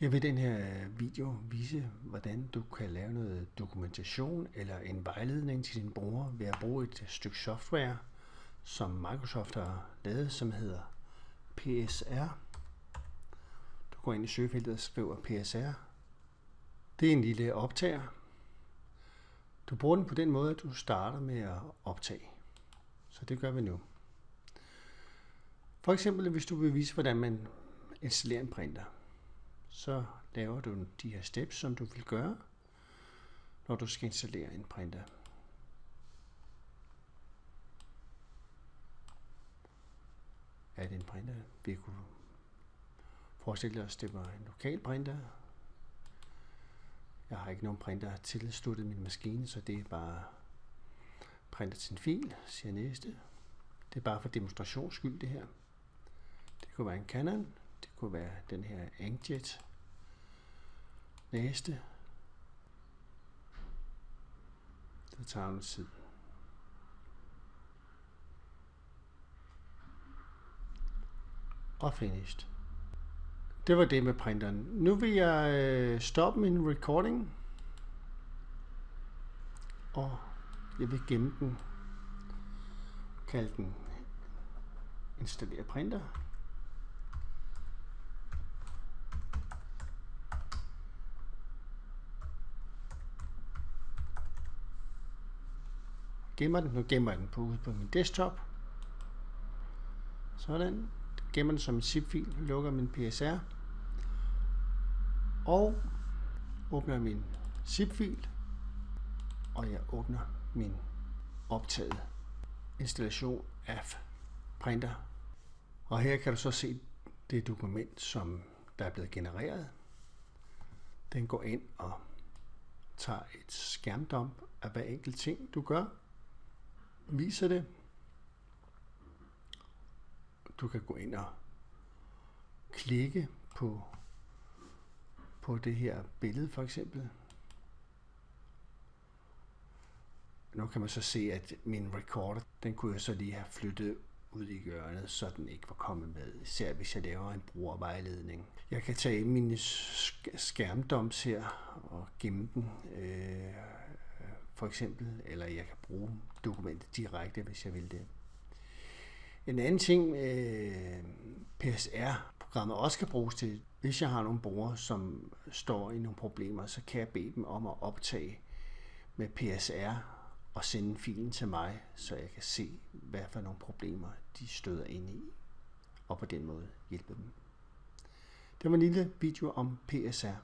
Jeg vil i den her video vise, hvordan du kan lave noget dokumentation eller en vejledning til din bruger ved at bruge et stykke software, som Microsoft har lavet, som hedder PSR. Du går ind i søgefeltet og skriver PSR. Det er en lille optager. Du bruger den på den måde, at du starter med at optage. Så det gør vi nu. For eksempel, hvis du vil vise, hvordan man installerer en printer, så laver du de her steps, som du vil gøre, når du skal installere en printer. Er det en printer? Vi kunne forestille os, at det var en lokal printer. Jeg har ikke nogen printer tilsluttet min maskine, så det er bare printer til en fil, siger næste. Det er bare for demonstrations skyld det her. Det kunne være en Canon, det kunne være den her Inkjet. Næste. Det tager noget tid. Og finished. Det var det med printeren. Nu vil jeg stoppe min recording. Og jeg vil gemme den. Kalde den installere printer. Nu gemmer jeg den ude på min desktop. Sådan. Gemmer den som en zip-fil. Lukker min PSR. Og åbner min zip-fil. Og jeg åbner min optaget installation af printer. Og her kan du så se det dokument, som der er blevet genereret. Den går ind og tager et skærmdump af hver enkelt ting, du gør. Viser det. Du kan gå ind og klikke på det her billede for eksempel. Nu kan man så se, at min recorder, den kunne jeg så lige have flyttet ud i hjørnet, så den ikke var kommet med, især hvis jeg laver en brugervejledning. Jeg kan tage mine skærmdumps her og gemme den, for eksempel, eller jeg kan bruge dokumentet direkte, hvis jeg vil det. En anden ting, PSR-programmet også kan bruges til, hvis jeg har nogle brugere, som står i nogle problemer, så kan jeg bede dem om at optage med PSR og sende filen til mig, så jeg kan se, hvad for nogle problemer de støder ind i, og på den måde hjælpe dem. Det var en lille video om PSR.